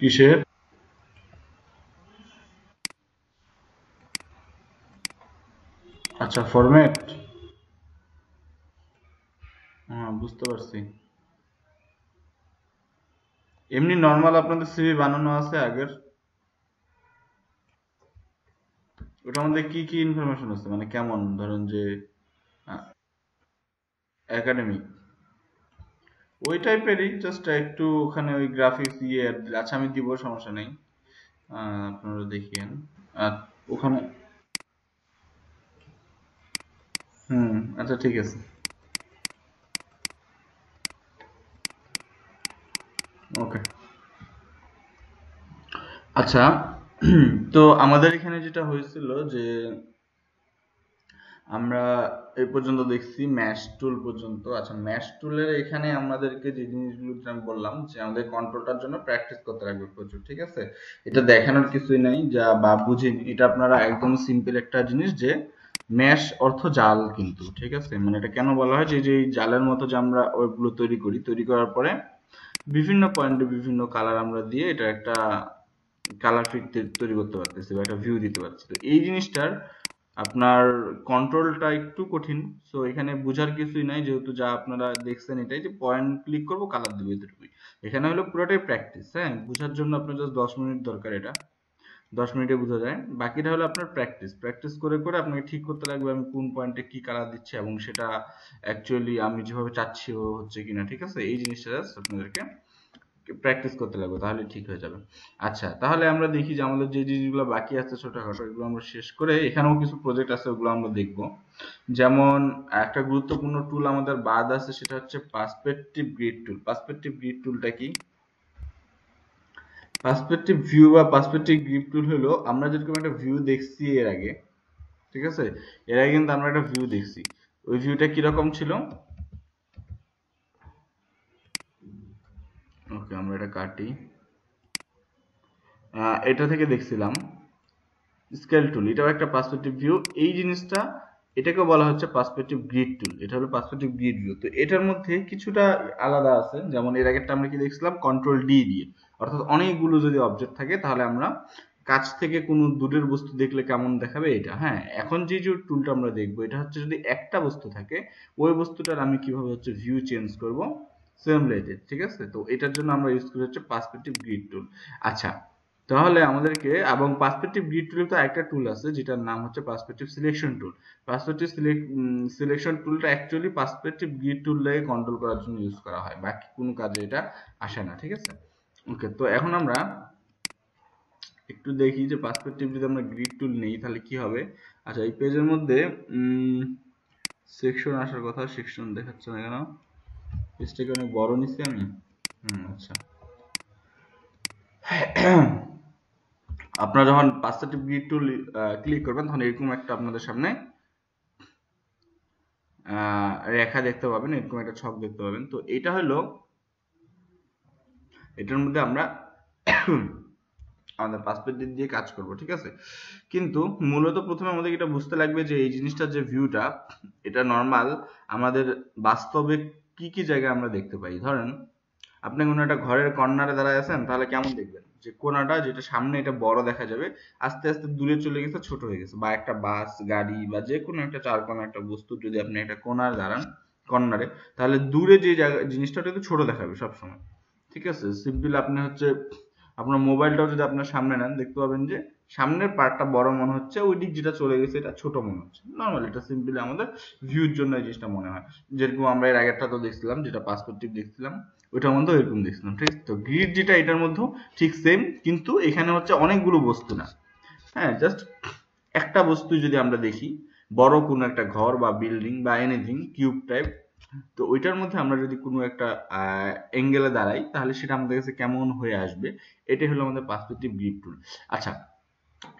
কিসের? আচ্ছা, ফরম্যাট। হ্যাঁ, বুঝতে পারছি। এমনি নর্মাল আপনাদের সিভি বানানো আছে আগের? ওটার মধ্যে কি কি ইনফরমেশন আছে, মানে কেমন ধরেন যে একাডেমিক ওই টাইপেরই, জাস্ট একটু ওখানে ওই গ্রাফিক্স ইয়ে আচ্ছা আমি দিব, সমস্যা নেই। আপনারা দেখিয়েন। আর ওখানে হুম, আচ্ছা ঠিক আছে। ওকে। আচ্ছা, তো আমাদের এখানে যেটা হয়েছিল যে আমরা এই পর্যন্ত দেখছি ম্যাশ টুল পর্যন্ত। আচ্ছা, ম্যাশ টুলের এখানে আমাদেরকে যে জিনিসগুলো যে আমি বললাম যে আমাদের কন্ট্রোলটার জন্য প্র্যাকটিস করতে লাগবে প্রচুর, ঠিক আছে? এটা দেখানোর কিছুই নাই যা বা বুঝিনি, এটা আপনারা একদম সিম্পল একটা জিনিস যে ম্যাশ অর্থ জাল, কিন্তু ঠিক আছে, মানে এটা কেন বলা হয় যে যে এই জালের মতো যে আমরা ওয়েবগুলো তৈরি করি, তৈরি করার পরে বিভিন্ন পয়েন্টে বিভিন্ন কালার আমরা দিয়ে এটা একটা কালার ফিট তৈরি করতে পারতেছি বা একটা ভিউ দিতে পারছি। তো এই জিনিসটার আপনার কন্ট্রোলটা একটু কঠিন। সো এখানে বোঝার কিছুই নাই, যেহেতু যা আপনারা দেখছেন এটাই যে পয়েন্ট ক্লিক করব কালার দেবো, এতটুকুই। এখানে হলো পুরোটাই প্র্যাকটিস। হ্যাঁ, বোঝার জন্য আপনার জাস্ট 10 মিনিট দরকার, এটা 10 মিনিটে বোঝা যায়। বাকিটা হলো আপনার প্র্যাকটিস, প্র্যাকটিস করে করে আপনাকে ঠিক করতে লাগবে আমি কোন পয়েন্টে কি কালার দিচ্ছি এবং সেটা অ্যাকচুয়ালি আমি যেভাবে চাচ্ছি ও হচ্ছে কিনা, ঠিক আছে? এই জিনিসটা জাস্ট আপনাদেরকে প্র্যাকটিস করতে লাগবে, তাহলে ঠিক হয়ে যাবে। আচ্ছা, তাহলে আমরা দেখি যে আমাদের যে জিনিসগুলো বাকি আছে ছোটখাটো, এগুলো আমরা শেষ করে এখানেও কিছু প্রজেক্ট আছে, ওগুলো আমরা দেখব। যেমন একটা গুরুত্বপূর্ণ টুল আমাদের বাদ আছে, সেটা হচ্ছে পার্সপেক্টিভ গ্রিড টুল। পার্সপেক্টিভ গ্রিড টুলটা কি? পার্সপেক্টিভ ভিউ বা পার্সপেক্টিভ গ্রিড টুল হলো আমরা যেরকম একটা ভিউ দেখছি এর আগে, ঠিক আছে? এর আগে কিন্তু আমরা একটা ভিউ দেখছি। ওই ভিউটা কিরকম ছিল? ওকে, আমরা এটা কাটি। এটা থেকে দেখছিলাম স্কেল টুল, এটাও একটা পার্সপেক্টিভ ভিউ। এই জিনিসটা, এটাকে বলা হচ্ছে পার্সপেক্টিভ গ্রিড টুল। এটা হলো পার্সপেক্টিভ গ্রিড ভিউ। তো এটার মধ্যে কিছুটা আলাদা আছে, যেমন এর আগেরটা আমরা কি দেখছিলাম কন্ট্রোল ডি দিয়ে, অর্থাৎ অনেকগুলো যদি অবজেক্ট থাকে তাহলে আমরা কাছ থেকে কোনো দূরের বস্তু দেখলে কেমন দেখাবে এটা। হ্যাঁ, এখন যে যে টুলটা আমরা দেখবো এটা হচ্ছে যদি একটা বস্তু থাকে, ওই বস্তুটার আমি কিভাবে হচ্ছে ভিউ চেঞ্জ করব সেম রিলেটেড, ঠিক আছে? তো এটার জন্য আমরা ইউজ করি হচ্ছে পার্সপেক্টিভ গ্রিড টুল। আচ্ছা, তাহলে আমাদেরকে এবং পার্সপেক্টিভ গ্রিড টুলে তো একটা টুল আছে যেটার নাম হচ্ছে perspective selection tool. Perspective selection টুলটা অ্যাকচুয়ালি পার্সপেক্টিভ গ্রিড টুল লাগে কন্ট্রোল করার জন্য ইউজ করা হয়, বাকি কোনো কাজে এটা আসে না, ঠিক আছে? ওকে, তো এখন আমরা একটু দেখি যে পার্সপেক্টিভ যদি আমরা গ্রিড টুল নেই তাহলে কি হবে। আচ্ছা, এই পেজের মধ্যে সেকশন আসার কথা, সেকশন দেখাচ্ছে না কেন? পেজটাকে অনেক বড় নিচ্ছি আমি। আচ্ছা, আপনারা যখন পার্সপেক্টিভ গ্রিড টুল ক্লিক করবেন তখন এরকম একটা আপনাদের সামনে রেখা দেখতে পাবেন, এরকম একটা ছক দেখতে পাবেন। তো এটা হলো, এটার মধ্যে আমরা আমাদের পার্সপেক্টিভ দিয়ে কাজ করব, ঠিক আছে? কিন্তু মূলত প্রথমে আমাদের এটা বুঝতে লাগবে যে এই জিনিসটার যে ভিউটা, এটা নর্মাল আমাদের বাস্তবে কি কি জায়গায় আমরা দেখতে পাই। ধরেন আপনি কোনো একটা ঘরের কর্নারে দাঁড়ায় আছেন, তাহলে কেমন দেখবেন যে কোনাটা যেটা সামনে এটা বড় দেখা যাবে, আস্তে আস্তে দূরে চলে গেছে, ছোট হয়ে গেছে। বা একটা বাস, গাড়ি বা যে কোনো একটা চার কোনা একটা বস্তু যদি আপনি একটা কোনার দাঁড়ান, কর্নারে, তাহলে দূরে যে জায়গা জিনিসটা ওটা একটু ছোট দেখাবে সবসময়, ঠিক আছে? সিম্পল আপনি হচ্ছে আপনার মোবাইলটাও যদি আপনার সামনে নেন, দেখতে পাবেন যে সামনের পার্টটা বড় মনে হচ্ছে, ওই দিক যেটা চলে গেছে এটা ছোট মনে হচ্ছে। নর্মাল এটা সিম্পলি আমাদের ভিউর জন্য এই জিনিসটা মনে হয়। যেরকম আমরা এর আগেরটা তো দেখছিলাম, যেটা পার্সপেক্টিভ দেখছিলাম, ওইটার মধ্যে এরকম দেখছিলাম, ঠিক আছে? তো গ্রিড যেটা এটার মধ্যে ঠিক সেম, কিন্তু এখানে হচ্ছে অনেকগুলো বস্তু না। হ্যাঁ, জাস্ট একটা বস্তু যদি আমরা দেখি, বড় কোনো একটা ঘর বা বিল্ডিং বা এনিথিং কিউব টাইপ, তো ওইটার মধ্যে আমরা যদি কোনো একটা অ্যাঙ্গেলে দাঁড়াই তাহলে সেটা আমাদের কাছে কেমন হয়ে আসবে, এটাই হলো আমাদের পার্সপেক্টিভ গ্রিড টুল। আচ্ছা,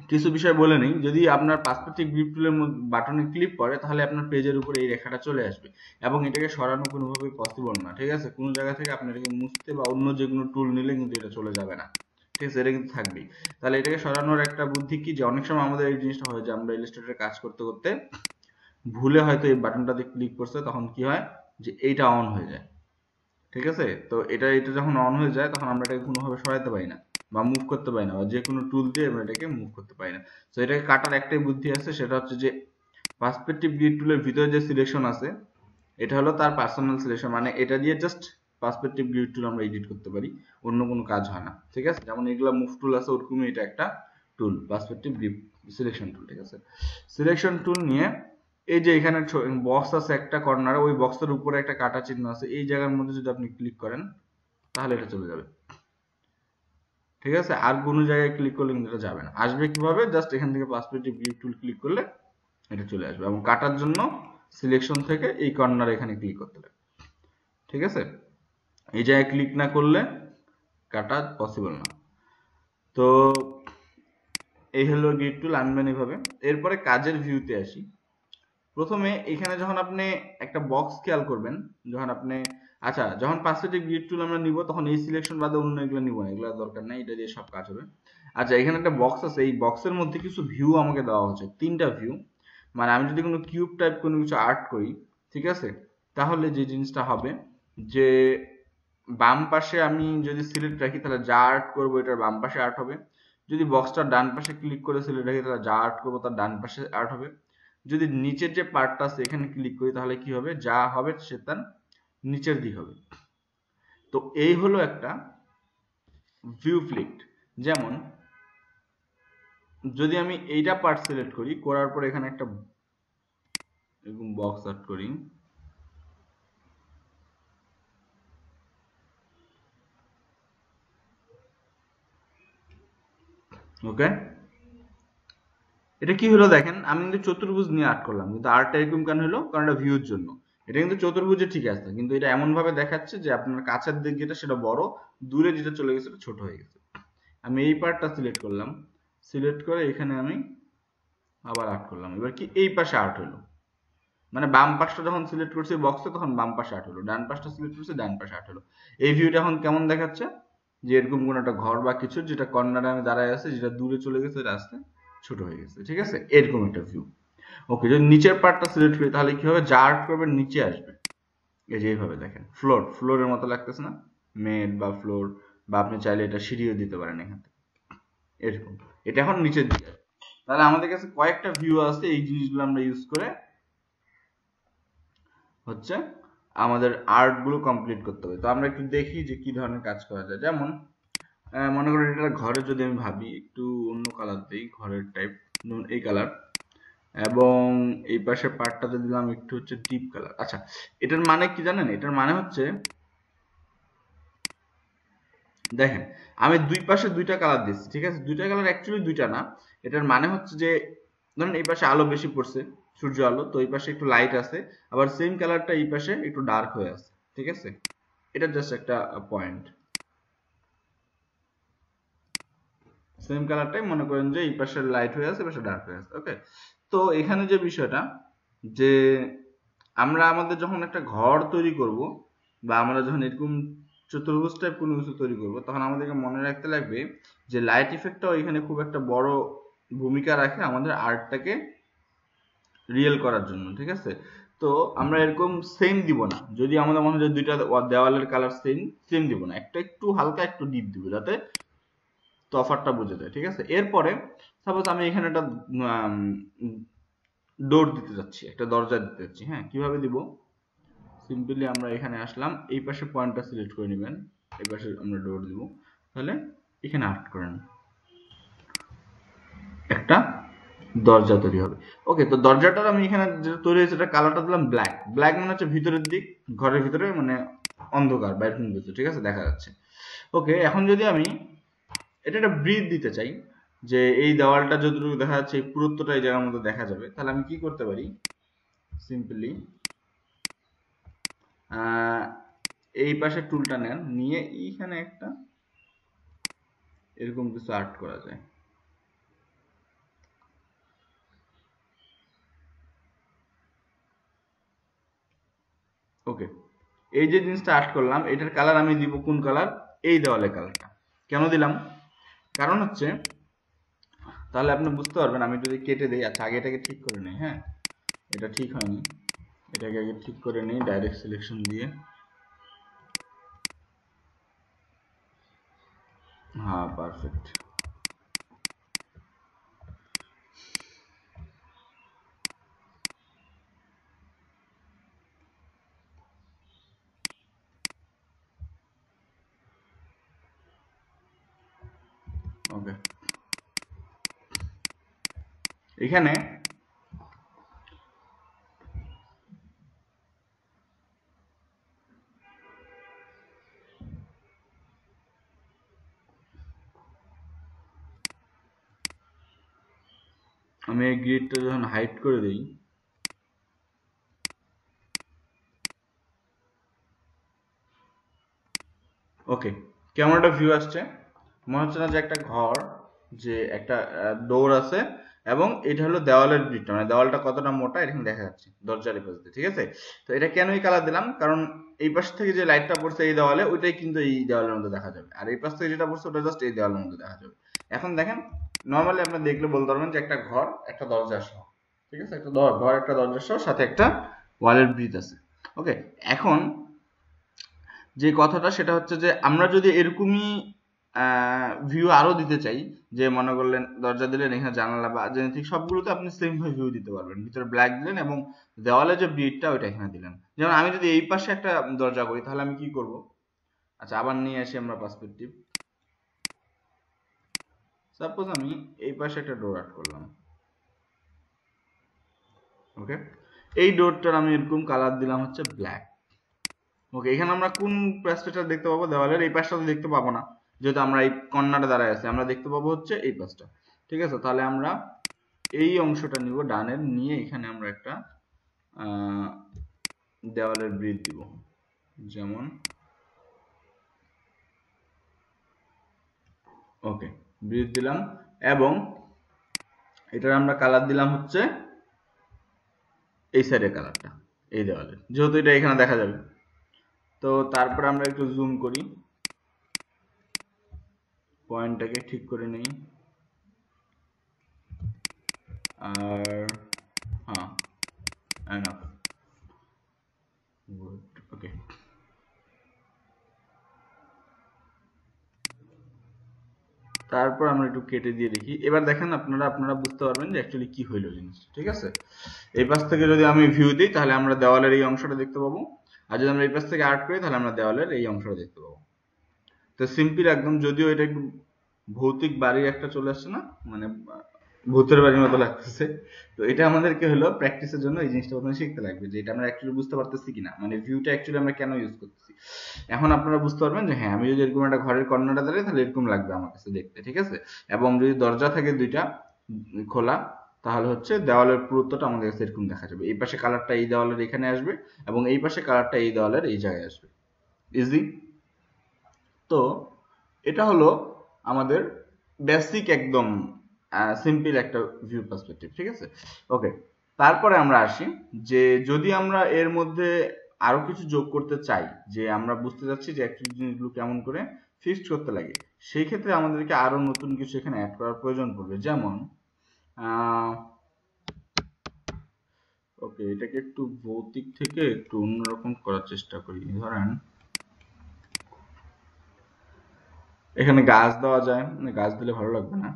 কিছু বিষয় বলে নিই, যদি আপনার পার্সপেক্টিভ গ্রিড টুলের বাটনে ক্লিক করে তাহলে আপনার পেজের উপরে এই রেখাটা চলে আসবে এবং এটাকে সরানো কোনোভাবেই পসিবল না, ঠিক আছে? কোনো জায়গা থেকে আপনি এটাকে মুছতে বা অন্য যে কোনো টুল নিলে কিন্তু এটা চলে যাবে না, ঠিক আছে? এটা কিন্তু থাকবেই। তাহলে এটাকে সরানোর একটা বুদ্ধি কি, যে অনেক সময় আমাদের এই জিনিসটা হয় যে আমরা ইলাস্ট্রেটরে কাজ করতে করতে ভুলে হয়তো এই বাটনটাতে ক্লিক করছে, তখন কি হয় যে এইটা অন হয়ে যায়, ঠিক আছে? তো এটা এটা যখন অন হয়ে যায় তখন আমরা এটাকে কোনোভাবে সরাতে পারি না। বা মুভ করতে পারি না, বা যে কোনো টুল দিয়ে আমরা এটাকে মুভ করতে পারি না। তো এটাকে কাটার একটাই বুদ্ধি আছে, সেটা হচ্ছে যে পার্সপেক্টিভ গ্রিড টুলের ভিতরে যে সিলেকশন আছে এটা হলো তার পার্সোনাল সিলেকশন, মানে এটা দিয়ে জাস্ট পার্সপেক্টিভ গ্রিড টুল আমরা এডিট করতে পারি, অন্য কোনো কাজ হয় না। ঠিক আছে, যেমন এগুলা মুভ টুল আছে ওরকমই এটা একটা টুল, পার্সপেক্টিভ গ্রিড সিলেকশন টুল। ঠিক আছে, সিলেকশন টুল নিয়ে এই যে এখানে বক্স আছে একটা কর্নারে, ওই বক্সের উপরে একটা কাটা চিহ্ন আছে, এই জায়গার মধ্যে যদি আপনি ক্লিক করেন তাহলে এটা চলে যাবে। ঠিক আছে, আর কোনো জায়গায় ক্লিক করলে কিন্তু এটা যাবে না। আসবে কিভাবে, জাস্ট এখান থেকে পার্সপেক্টিভ গ্রিড টুল ক্লিক করলে এটা চলে আসবে, এবং কাটার জন্য সিলেকশন থেকে এই কর্নার এখানে ক্লিক করতে হবে। ঠিক আছে, এই জায়গায় ক্লিক না করলে কাটা পসিবল না। তো এই হলো গ্রিড টুল আনবেন এইভাবে। এরপরে কাজের ভিউতে আসি। প্রথমে এখানে যখন আপনি একটা বক্স খেয়াল করবেন, যখন আপনি যখন পার্সপেক্টিভ গ্রিড টুল আমরা নিব তখন এই সিলেকশন বাদে অন্য এগুলো নিব না, এগুলো দরকার নাই, এটা দিয়ে সব কাজ হবে। আচ্ছা, এখানে একটা বক্স আছে, এই বক্সের মধ্যে কিছু ভিউ আমাকে দেওয়া হচ্ছে, 3টা ভিউ। মানে আমি যদি কোনো কিউব টাইপ কোনো কিছু আর্ট করি, ঠিক আছে, তাহলে যে জিনিসটা হবে যে বাম পাশে আমি যদি সিলেক্ট রাখি তাহলে যা আর্ট করবো এটার বাম পাশে আর্ট হবে। যদি বক্সটার ডান পাশে ক্লিক করে সিলেক্ট রাখি তাহলে যা আর্ট করবো তার ডান পাশে আর্ট হবে। যদি নিচের যে পার্টটা আছে এখানে ক্লিক করি তাহলে কি হবে, যা হবে সে তার নিচের দিক হবে। তো এই হলো একটা ভিউ ফ্লিক্ট। যেমন যদি আমি এইটা পার্ট সিলেক্ট করি, করার পর এখানে একটা এরকম বক্স আর্ট করি, ওকে, এটা কি হলো দেখেন, আমি কিন্তু চতুর্ভুজ নিয়ে আর্ট করলাম, কিন্তু আর্টটা এরকম কেন হলো, কারণ এটা ভিউর জন্য। এটা কিন্তু চতুর্ভুজে ঠিক আছে, কিন্তু এটা এমন ভাবে দেখাচ্ছে যে আপনার কাছের দিক যেটা সেটা বড়, দূরে যেটা চলে গেছে সেটা ছোট হয়ে গেছে। আমি এই পার্টটা সিলেক্ট করলাম, সিলেক্ট করে এখানে আমি আবার আর্ট করলাম। এবার কি এই পাশে আর্ট হলো, মানে বাম পাশটা যখন সিলেক্ট করছি বক্সে তখন বাম পাশে আর্ট হলো, ডান পাশটা সিলেক্ট করছি ডান পাশে আর্ট হলো। এই ভিউটা এখন কেমন দেখাচ্ছে, যে এরকম কোন একটা ঘর বা কিছু যেটা কর্নারে আমি দাঁড়ায় আছে, যেটা দূরে চলে গেছে এটা আস্তে ছোট হয়ে গেছে। ঠিক আছে, এরকম একটা ভিউ। ওকে, যদি নিচের পার্টটা সিলেক্ট করি তাহলে কি হবে, যা আর্ট করবেন নিচে আসবে। এই যে এইভাবে দেখেন, ফ্লোরের মতো লাগতেছে না, মেড বা ফ্লোর, বা আপনি চাইলে এটা সিঁড়িও দিতে পারেন এখান থেকে, এরকম। এটা এখন নিচের দিকে। তাহলে আমাদের কাছে কয়েকটা ভিউ আছে, এই জিনিসগুলো আমরা ইউজ করে হচ্ছে আমাদের আর্ট গুলো কমপ্লিট করতে হবে। তো আমরা একটু দেখি যে কি ধরনের কাজ করা যায়। যেমন মনে করেন এটা ঘরে যদি আমি ভাবি, একটু অন্য কালার দিই, ঘরের টাইপ এই কালার, এবং এই পাশের পার্টটাতে দিলাম একটু হচ্ছে ডিপ কালার। আচ্ছা, এটার মানে কি জানেন, এটার মানে হচ্ছে দেখেন আমি দুই পাশে দুইটা কালার দিচ্ছি, ঠিক আছে, দুইটা কালার অ্যাকচুয়ালি দুইটা না। এটার মানে হচ্ছে যে ধরেন এই পাশে আলো বেশি পড়ছে, সূর্য আলো, তো এই পাশে একটু লাইট আছে, আবার সেম কালারটা এই পাশে একটু ডার্ক হয়ে আছে। ঠিক আছে, এটা জাস্ট একটা পয়েন্ট। সেম কালারটাই মনে করেন যে এই পাশে লাইট হয়ে আছে, এই পাশে ডার্ক হয়ে আছে। ওকে, তো এখানে যে বিষয়টা, যে আমরা আমাদের যখন একটা ঘর তৈরি করব, বা আমরা যখন এরকম চতুর্ভুজ টাইপ কোনো কিছু তৈরি করব, তখন আমাদেরকে মনে রাখতে লাগবে যে লাইট ইফেক্টটাও এখানে খুব একটা বড় ভূমিকা রাখে আমাদের আর্টটাকে রিয়েল করার জন্য। ঠিক আছে, তো আমরা এরকম সেম দিব না, যদি আমাদের মনে হয় দুইটা দেওয়ালের কালার সেম, সেম দিব না, একটা একটু হালকা একটু ডিপ দিব, যাতে তফাৎটা বোঝা যায়। ঠিক আছে, এরপরে সাপোজ আমি এখানে একটা ডোর দিতে যাচ্ছি, একটা দরজা দিতে যাচ্ছি। হ্যাঁ, কিভাবে দিব, সিম্পলি আমরা এখানে আসলাম, এই পাশে পয়েন্টটা সিলেক্ট করে নেবেন, এই পাশে আমরা ডোর দিব, তাহলে এখানে আর্ট করেন, একটা দরজা তৈরি হবে। ওকে, তো দরজাটার আমি এখানে যেটা তৈরি হয়েছে এটা কালারটা দিলাম ব্ল্যাক। ব্ল্যাক মানে হচ্ছে ভিতরের দিক, ঘরের ভিতরে মানে অন্ধকার, বাইরে থেকে কিছু, ঠিক আছে, দেখা যাচ্ছে। ওকে, এখন যদি আমি এটা একটা ব্রিথ দিতে চাই, যে এই দেওয়ালটা যতটুকু দেখা যাচ্ছে এই পুরুত্বটা এই জায়গার মধ্যে দেখা যাবে, তাহলে আমি কি করতে পারি, সিম্পলি এই পাশে টুলটা নেন, নিয়ে এইখানে একটা এরকম কিছু আর্ট করা যায়। ওকে, এই যে জিনিসটা আর্ট করলাম, এটার কালার আমি দিব কোন কালার, এই দেওয়ালের কালারটা। কেন দিলাম, কারণ হচ্ছে তাহলে আপনি বুঝতে পারবেন। আমি যদি কেটে দিই, আচ্ছা আগে এটাকে ঠিক করে নিই। হ্যাঁ, এটা ঠিক হয়নি, এটাকে আগে ঠিক করে নিই ডাইরেক্ট সিলেকশন দিয়ে। হ্যাঁ পারফেক্ট। ওকে, এখানে আমি এই গ্রিডটা যখন হাইড করে দিই, ওকে, কেমন একটা ভিউ আসছে? মনে হচ্ছে না যে একটা ঘর, যে একটা ডোর আছে এবং এটা হলো দেওয়ালের গ্রিডটা, মানে দেওয়ালটা কতটা মোটা এখানে দেখা যাচ্ছে দরজার এই পাশ দিয়ে, ঠিক আছে? তো এটা কেন এই কালার দিলাম, কারণ এই পাশ থেকে যে লাইটটা পড়ছে এই দেওয়ালে, ওইটাই কিন্তু এই দেওয়ালের মধ্যে দেখা যাবে, আর এই পাশ থেকে যেটা পড়ছে ওটা জাস্ট এই দেওয়ালের মধ্যে দেখা যাবে। এখন দেখেন, নর্মালি আপনি দেখলে বলতে পারবেন যে একটা ঘর একটা দরজা সহ, ঠিক আছে, একটা ঘর একটা দরজা সহ সাথে একটা ওয়ালের ব্রিজ আছে। ওকে, এখন যে কথাটা সেটা হচ্ছে যে আমরা যদি এরকমই ভিউ আরো দিতে চাই, যে মনে করলেন দরজা দিলেন, এখানে জানালা বা জেনেটিক সবগুলোতে আপনি সেম ভাবে ভিউ দিতে পারবেন, ভিতরে ব্ল্যাক দিলেন এবং দেওয়ালে যে ব্রিডটা ওইটা এখানে দিলেন। যেমন আমি যদি এই পাশে একটা দরজা করি তাহলে আমি কি করব? আচ্ছা, আবার নিয়ে আসি আমরা পার্সপেক্টিভ। সাপোজ আমি এই পাশে একটা ডোর অ্যাড করলাম, ওকে, এই ডোরটার আমি এরকম কালার দিলাম হচ্ছে ব্ল্যাক। ওকে, এখানে আমরা কোন পাশটা দেখতে পাবো? দেওয়ালের এই পাশটা তো দেখতে পাবো না, যেহেতু আমরা এই কর্নারে দাঁড়ায় আছি, আমরা দেখতে পাবো হচ্ছে এই পাশটা, ঠিক আছে? তাহলে আমরা এই অংশটা নিব ডানের, নিয়ে এখানে আমরা একটা দেওয়ালের ব্রিজ দিব, যেমন ওকে, ব্রিজ দিলাম এবং এটার আমরা কালার দিলাম হচ্ছে এই সাইডের কালারটা, এই দেওয়ালের, যেহেতু এটা এখানে দেখা যাবে। তো তারপরে আমরা একটু জুম করি, পয়েন্টটাকে ঠিক করে নেই, আর হ্যাঁ, এনাফ, গুড, ওকে। তারপর আমরা একটু কেটে দিয়ে দেখি, এবার দেখেন আপনারা বুঝতে পারবেন যে অ্যাকচুয়ালি কি হইলো জিনিসটা, ঠিক আছে? এই পাশ থেকে যদি আমি ভিউ দিই তাহলে আমরা দেওয়ালের এই অংশটা দেখতে পাবো, আর যদি আমরা এই পাশ থেকে আর্ট করি তাহলে আমরা দেওয়ালের এই অংশটা দেখতে পাবো। তো সিম্পল একদম, যদিও এটা একটু ভৌতিক বাড়ির একটা চলে আসছে না, মানে ভূতের বাড়ির মতো লাগতেছে, তো এটা আমাদেরকে হলো প্র্যাকটিসের জন্য এই জিনিসটা প্রথমে শিখতে লাগবে, যে এটা আমরা অ্যাকচুয়ালি বুঝতে পারতেছি কিনা, মানে ভিউটা অ্যাকচুয়ালি আমরা কেন ইউজ করতেছি। এখন আপনারা বুঝতে পারবেন যে হ্যাঁ, আমি যদি এরকম একটা ঘরের কর্নারে দাঁড়াই তাহলে এরকম লাগবে আমার কাছে দেখতে, ঠিক আছে? এবং যদি দরজা থাকে দুইটা খোলা, তাহলে হচ্ছে দেওয়ালের পুরুত্বটা আমাদের কাছে এরকম দেখা যাবে, এই পাশে কালারটা এই দেওয়ালের এখানে আসবে এবং এই পাশে কালারটা এই দেওয়ালের এই জায়গায় আসবে। ইজি। তো এটা হলো আমাদের বেসিক একদম সিম্পল একটা ভিউ পার্সপেক্টিভ, ঠিক আছে? ওকে, তারপরে আমরা আসি যে যদি আমরা এর মধ্যে আরো কিছু যোগ করতে চাই, যে আমরা বুঝতে চাচ্ছি যে অ্যাকচুয়ালি জিনিসগুলো কেমন করে ফিক্সড করতে লাগে, সেই ক্ষেত্রে আমাদেরকে আরো নতুন কিছু এখানে অ্যাড করার প্রয়োজন পড়বে। যেমন ওকে, এটাকে একটু ভৌতিক থেকে একটু অন্যরকম করার চেষ্টা করি। ধরেন এখানে গাছ দেওয়া যায়, গাছ দিলে ভালো লাগবে না।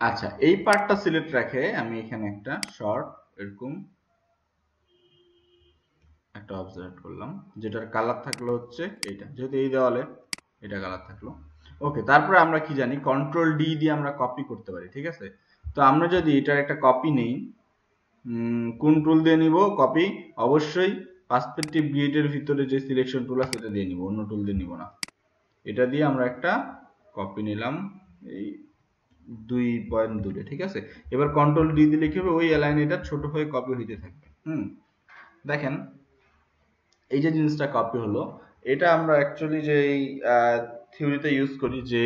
আচ্ছা, এই পার্টটা সিলেক্ট রাখে আমি এখানে একটা শর্ট এরকম একটা অবজার্ভ করলাম, যেটার কালার থাকলো হচ্ছে এইটা, যেহেতু এই দেওয়ালে এটা কালার থাকলো। ওকে, তারপরে আমরা কি জানি, কন্ট্রোল ডি দিয়ে আমরা কপি করতে পারি, ঠিক আছে? তো আমরা যদি এটার একটা কপি নেই, কোন টুল দিয়ে নিব কপি? অবশ্যই পার্সপেক্টিভ গ্রিডের ভিতরে যে সিলেকশন টুল আছে সেটা দিয়ে নিব, অন্য টুল দিয়ে নিব না। এটা দিয়ে আমরা একটা কপি নিলাম এই 2 পয়েন্ট দূরে, ঠিক আছে? এবার কন্ট্রোল ডি দিলে কি হবে, ওই অ্যালাইন এটা ছোট হয়ে কপি হইতে থাকবে। দেখেন এই যে জিনিসটা কপি হলো, এটা আমরা অ্যাকচুয়ালি যে থিওরিতে ইউজ করি, যে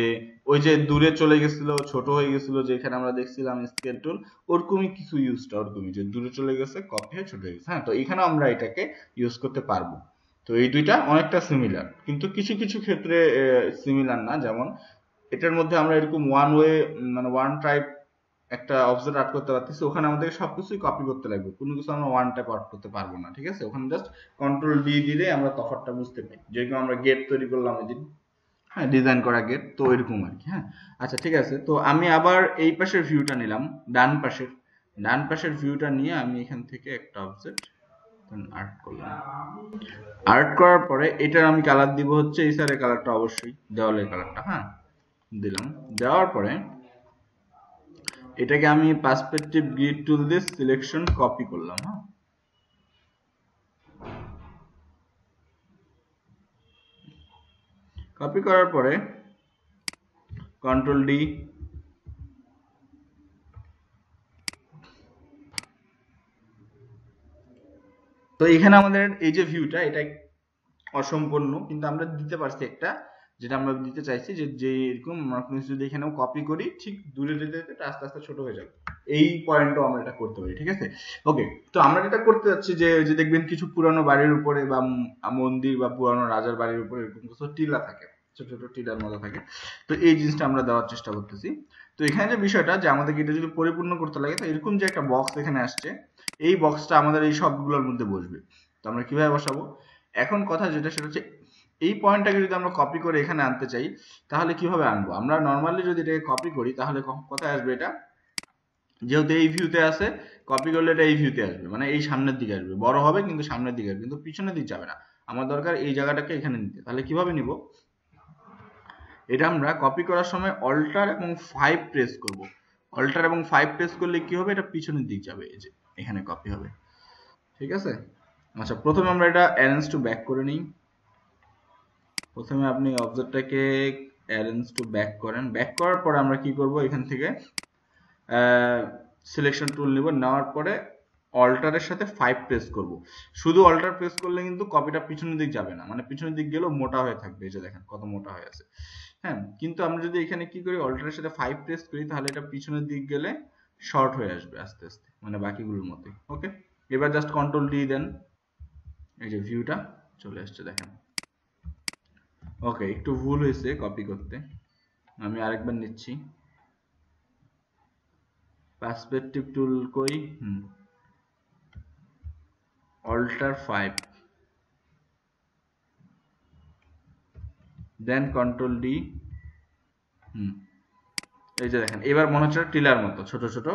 ওই যে দূরে চলে গেছিল, ছোট হয়ে গেছিল, যেখানে আমরা দেখছিলাম স্কেল টুল, ওরকমই কিছু ইউজটা ওরকমই, যে দূরে চলে গেছে, কপি হয়ে ছোট হয়ে গেছে। হ্যাঁ, তো এখানে আমরা এটাকে ইউজ করতে পারবো। তো এই দুইটা অনেকটা সিমিলার, কিন্তু কিছু কিছু ক্ষেত্রে সিমিলার না। যেমন এটার মধ্যে আমরা এরকম ওয়ান ওয়ে, মানে ওয়ান টাইপ একটা অবজেক্ট আর্ট করতে পারতেছি, ওখানে আমাদের সবকিছুই কপি করতে লাগবে, কোনো কিছু আমরা ওয়ান টাইপ আর্ট করতে পারবো না। ঠিক আছে, ওখানে জাস্ট কন্ট্রোল ডি দিলে আমরা তফাৎটা বুঝতে পারি। যেরকম আমরা গেট তৈরি করলাম এদিন, হ্যাঁ, ডিজাইন করা গেট, তো এরকম আর কি। হ্যাঁ, আচ্ছা ঠিক আছে, তো আমি আবার এই পাশের ভিউটা নিলাম, ডান পাশের ভিউটা নিয়ে আমি এখান থেকে একটা অবজেক্ট আর্ট করলাম। আর্ট করার পরে এটার আমি কালার দিব হচ্ছে এই সাইডের কালারটা, অবশ্যই দেওয়ালের কালারটা। হ্যাঁ, দিলাম। দেওয়ার পরে এটাকে আমি পার্সপেক্টিভ গ্রিড টুল দিয়ে সিলেকশন কপি করলাম। হ্যাঁ, কপি করার পরে কন্ট্রোল ডি, তো এখানে আমাদের এই যে ভিউটা, এটা অসম্পূর্ণ, কিন্তু আমরা দিতে পারছি একটা, যেটা আমরা দিতে চাইছি, যে এরকম আমরা যদি এখানেও কপি করি, ঠিক দূরে যেতে যেতে আস্তে আস্তে ছোট হয়ে যাবে, এই পয়েন্টও আমরা এটা করতে পারি। ঠিক আছে, ওকে। তো আমরা যেটা করতে যাচ্ছি, যে দেখবেন কিছু পুরানো বাড়ির উপরে বা মন্দির বা পুরানো রাজার বাড়ির উপরে এরকম কিছু টিলা থাকে, ছোট ছোট টিলার মতো থাকে, তো এই জিনিসটা আমরা দেওয়ার চেষ্টা করতেছি। তো এখানে যে বিষয়টা, যে আমাদেরকে এটা যদি পরিপূর্ণ করতে লাগে, তো এরকম যে একটা বক্স এখানে আসছে, এই বক্সটা আমাদের এই সবগুলোর মধ্যে বসবে। তো আমরা কিভাবে বসাবো? এখন কথা যেটা, সেটা হচ্ছে এই পয়েন্টটাকে যদি আমরা কপি করে এখানে আনতে চাই, তাহলে কিভাবে আনবো? আমরা নর্মালি যদি এটাকে কপি করি, তাহলে কোথায় আসবে এটা? যেহেতু এই ভিউতে আছে, কপি করলে এটা এই ভিউতে আসবে, মানে এই সামনের দিকে আসবে, বড় হবে কিন্তু সামনের দিকে আসবে, কিন্তু পিছনের দিকে যাবে না। আমার দরকার এই জায়গাটাকে এখানে নিতে। তাহলে কিভাবে নিব? এটা আমরা কপি করার সময় অল্টার এবং 5 প্রেস করব। অল্টার এবং 5 প্রেস করলে কি হবে? এটা পিছনের দিক যাবে, এই যে এখানে কপি হবে। ঠিক আছে, আচ্ছা প্রথমে আমরা এটা অ্যারেঞ্জ টু ব্যাক করে নিই। প্রথমে আপনি অবজেক্টটাকে অ্যারেঞ্জ টু ব্যাক করেন। ব্যাক করার পরে আমরা কি করব? এখান থেকে সিলেকশন টুল নিব, নেওয়ার পরে অল্টারের সাথে 5 প্রেস করব। শুধু অল্টার প্রেস করলে কিন্তু কপিটা পিছনের দিক যাবে না, মানে পিছনের দিক গেলেও মোটা হয়ে থাকবে, এই যে দেখেন কত মোটা হয়ে আছে। হ্যাঁ, কিন্তু আমরা যদি এখানে কি করি, অল্টারের সাথে 5 প্রেস করি, তাহলে এটা পিছনের দিক গেলে শর্ট হয়ে আসবে আস্তে আস্তে, মানে বাকিগুলোর মতোই। ওকে, এবার জাস্ট কন্ট্রোল ডি দেন, এই যে ভিউটা চলে আসছে, দেখেন। ওকে, একটু ভুল হয়েছে কপি করতে, আমি আরেকবার নিচ্ছি। পার্সপেক্টিভ টুল কই? অল্টার 5, দেন কন্ট্রোল ডি। এই যে দেখেন, এবার মনে হচ্ছে টিলার মতো, ছোট ছোট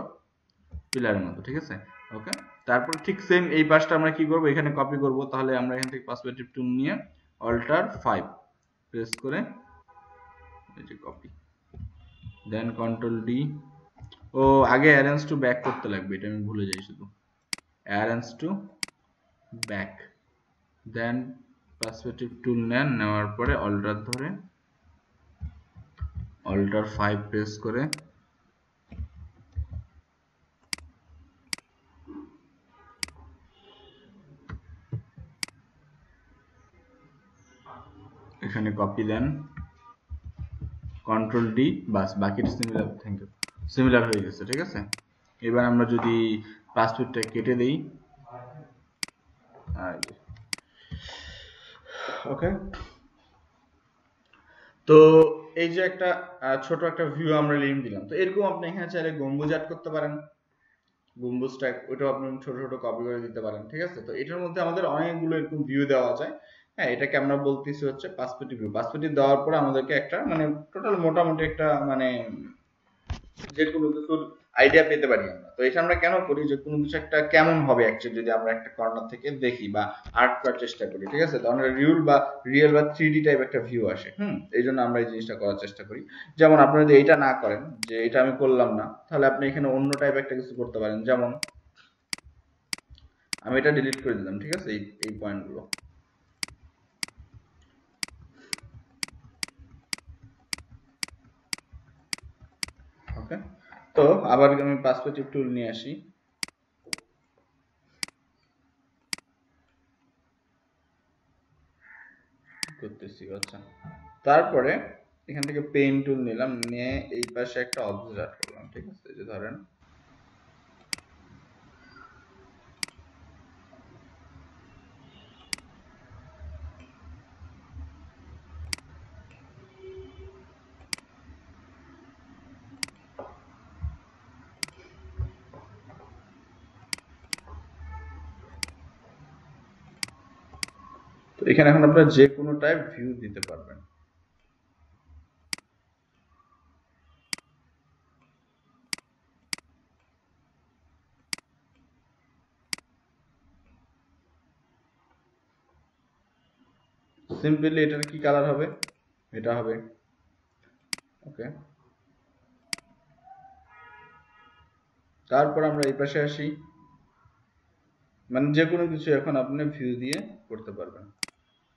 পিলারের মতো। ঠিক আছে, ওকে। তারপর ঠিক সেম এই পাশটা আমরা কি করব? এখানে কপি করব। তাহলে আমরা এখান থেকে পার্সপেক্টিভ টুল নিয়ে অল্টার 5 প্রেস করে এই যে কপি, দেন কন্ট্রোল ডি। ও, আগে অ্যারেঞ্জ টু ব্যাক করতে লাগবে, এটা আমি ভুলে যাই শুধু। Arrange to back, then perspective tool নেন, নেওয়ার পরে অল্টার ধরে অল্টার 5 প্রেস করে এখানে কপি দেন, কন্ট্রোল ডি, বাস বাকিটা সিমিলার। থ্যাংক ইউ, সিমিলার হয়ে গেছে। ঠিক আছে, এবার আমরা যদি পাসওয়ার্ডটা কেটে দেই, ওকে। তো এই যে একটা ছোট একটা ভিউ আমরা লিঙ্ক দিলাম, তো এরকম আপনি এখানে চাইলে গম্বুজ অ্যাড করতে পারেন, গম্বুজ টাইপ, ওটাও আপনি ছোট ছোট কপি করে দিতে পারেন। ঠিক আছে, তো এটার মধ্যে আমাদের অনেকগুলো এরকম ভিউ দেওয়া যায়। হ্যাঁ, এটাকে আমরা বলতেছি হচ্ছে পার্সপেক্টিভ ভিউ। পার্সপেক্টিভ দেওয়ার পরে আমাদেরকে একটা মানে টোটাল মোটামুটি একটা মানে যে কোনো কিছুর আইডিয়া পেতে পারি আমরা। তো এটা আমরা কেন করি? যে কোনো কিছু একটা কেমন হবে অ্যাকচুয়ালি যদি আমরা একটা কর্নার থেকে দেখি বা আর্ট করার চেষ্টা করি। ঠিক আছে, তখন রিয়েল বা 3D টাইপ একটা ভিউ আসে। এই জন্য আমরা এই জিনিসটা করার চেষ্টা করি। যেমন আপনি যদি এইটা না করেন, যে এটা আমি করলাম না, তাহলে আপনি এখানে অন্য টাইপ একটা কিছু করতে পারেন। যেমন আমি এটা ডিলিট করে দিলাম। ঠিক আছে, এই পয়েন্টগুলো। ওকে, তো আবার আমি পার্সপেক্টিভ টুল নিয়ে আসি, করতেছি। আচ্ছা, তারপরে এখান থেকে পেন টুল নিলাম, নিয়ে এই পাশে একটা অবজেক্ট অ্যাড করলাম। ঠিক আছে, যে ধরেন এখানে এখন আপনারা যে কোনো টাইপ ভিউ দিতে পারবেন। সিম্পলি এটার কি কালার হবে, এটা হবে। ওকে, তারপর আমরা এই পাশে আসি, মানে যে কোনো কিছু এখন আপনি ভিউ দিয়ে করতে পারবেন।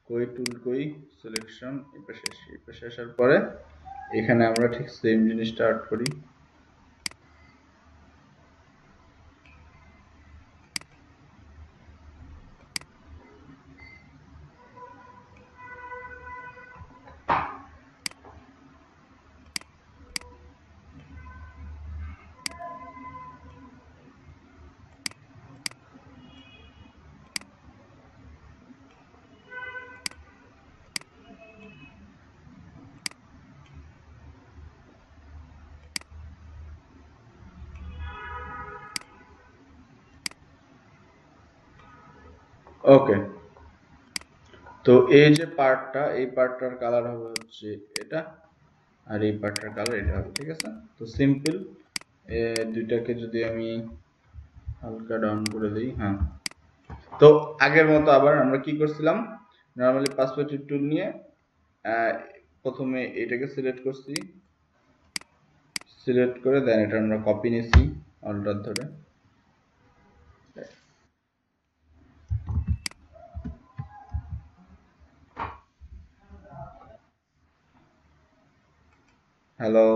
কই টুল কই সিলেকশন, এই পাশে আসি, এই পাশে আসার পরে এখানে আমরা ঠিক সেম জিনিসটা অ্যাড করি। ওকে, তো এই যে পার্টটা, এই পার্টটার কালার হবে হচ্ছে এটা, আর এই পার্টটার কালার এটা হবে, ঠিক আছে। তো সিম্পল দুইটাকে যদি আমি হালকা ডাউন করে দিই, হ্যাঁ, তো আগের মতো আবার আমরা কি করছিলাম, নরমালি পার্সপেক্টিভ টুল নিয়ে প্রথমে এটাকে সিলেক্ট করছি, সিলেক্ট করে দেন এটা আমরা কপি নিছি অল্টার ধরে, হ্যালো,